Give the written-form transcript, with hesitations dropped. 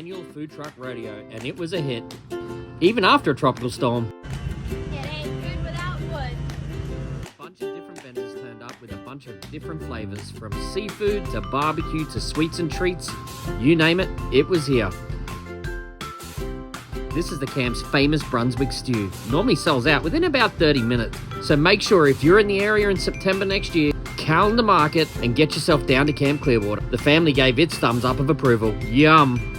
annual food truck rodeo, and it was a hit, even after a tropical storm. It ain't food without wood. A bunch of different vendors turned up with a bunch of different flavors, from seafood to barbecue to sweets and treats. You name it, it was here. This is the camp's famous Brunswick stew. Normally sells out within about 30 minutes. So make sure if you're in the area in September next year, calendar mark it and get yourself down to Camp Clearwater. The family gave its thumbs up of approval. Yum.